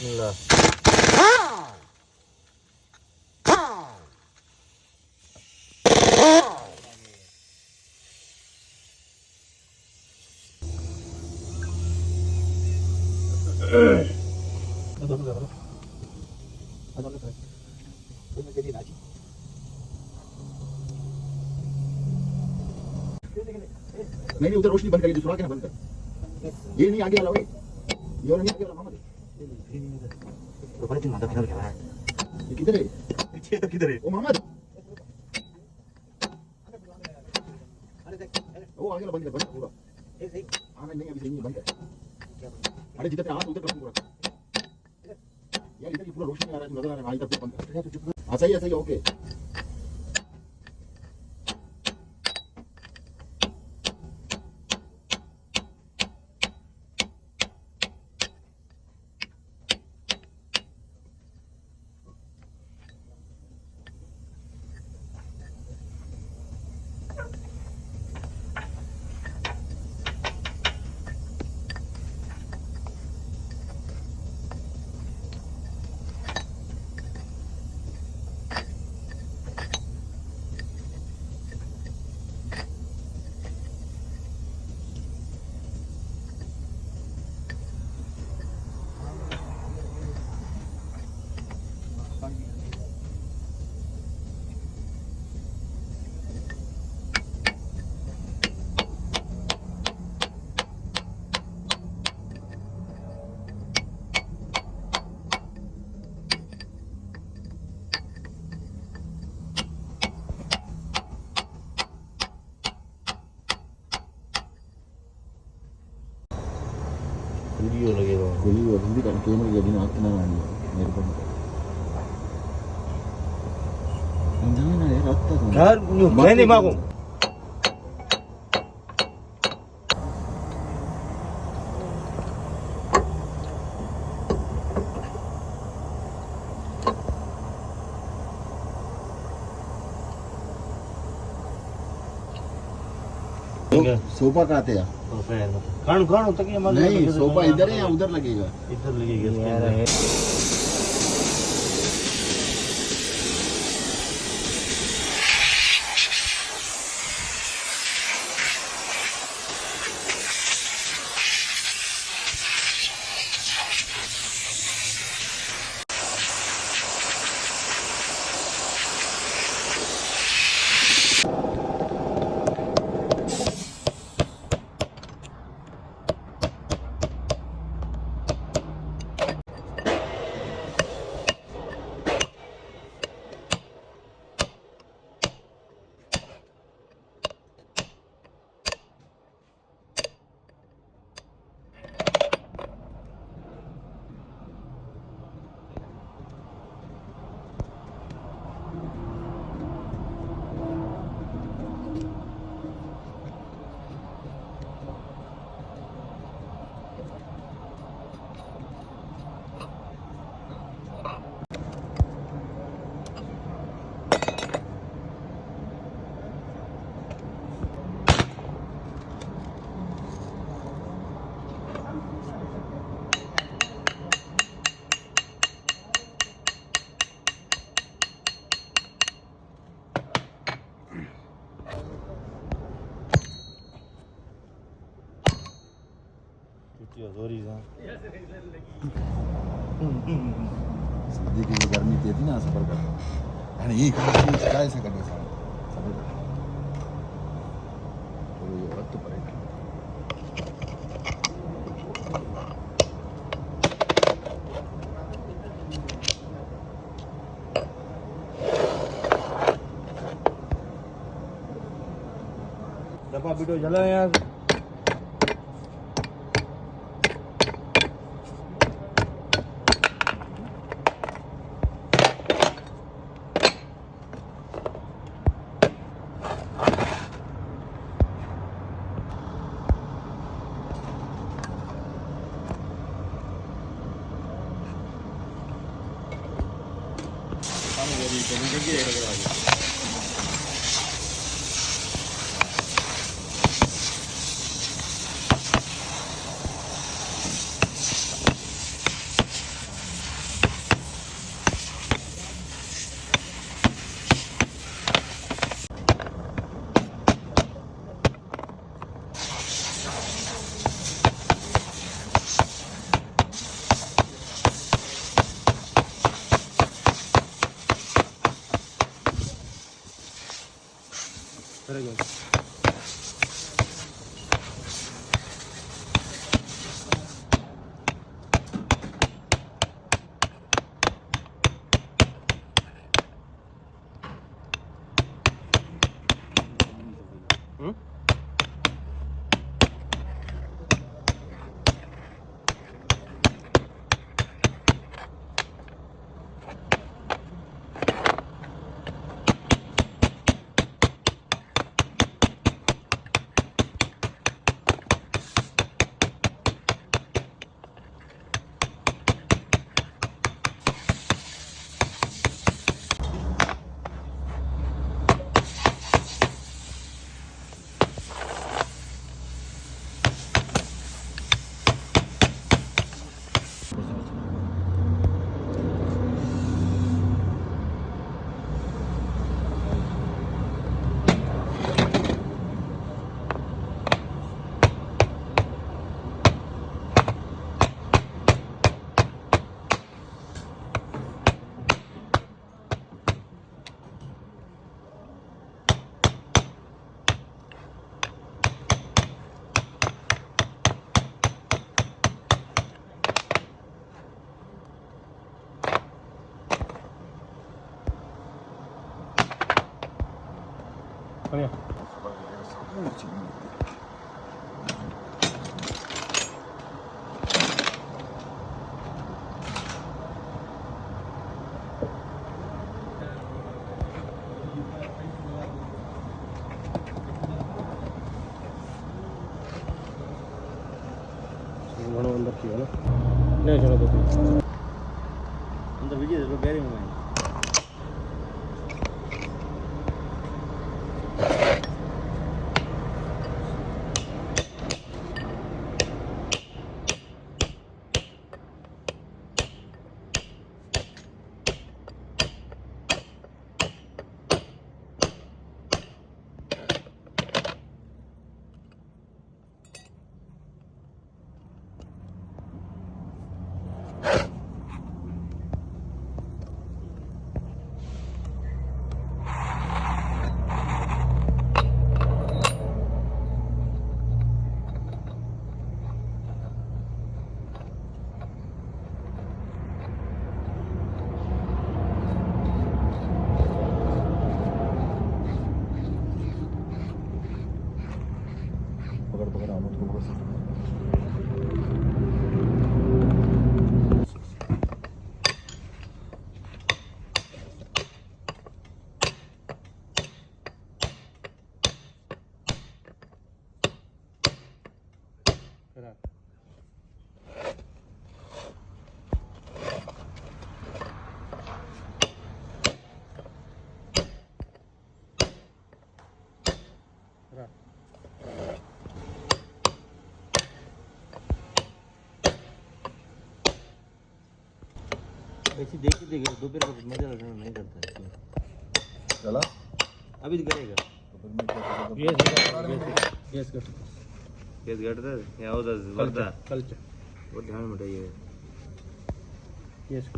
ला नहीं उधर रोशनी बंद करिए, दूसरा के ना बंद कर। ये नहीं आगे वाला, ये वाला नहीं आगे वाला मोहम्मद। तो बड़े दिन माता किधर गया है? ये किधर है? किधर है? ओ मोहम्मद, वो आगे वाला बंद कर, बंद कर पूरा। हाँ नहीं अभी सही नहीं, बंद कर। अरे जिधर तेरा हाथ उधर कर पूरा। यार इधर ये पूरा रोशनी आ रहा है, नजर आ रहा है, इधर बंद कर। हाँ सही है ओके। वीडियो लगेगा कोई और हिंदी का कैमरे के बिना आते ना मेरे को जाना यार आता तो यार मैं नहीं मांगू सोफा का आते हैं कान कान तक नहीं सोफा इधर है या उधर लगेगा? इधर लगेगा सर्दी की गर्मी थी ना सफर कर आणि ही काय सकट है सफर कर तो ये वक्त पड़ेगा डब्बा वीडियो जला यार Very good. Come here. ઘણો અંદર થયો ને નહીં ચલો તો અંદર બીજી બેરિંગમાં पकड़ आना थोड़ा सा ऐसी देखते देखे दोपहर को मजा लगना नहीं करता है चला अभी तो करेगा तो फिर मैं क्या करूं? गैस घटता है या होता है कल्चर वो ध्यान में रहिए यस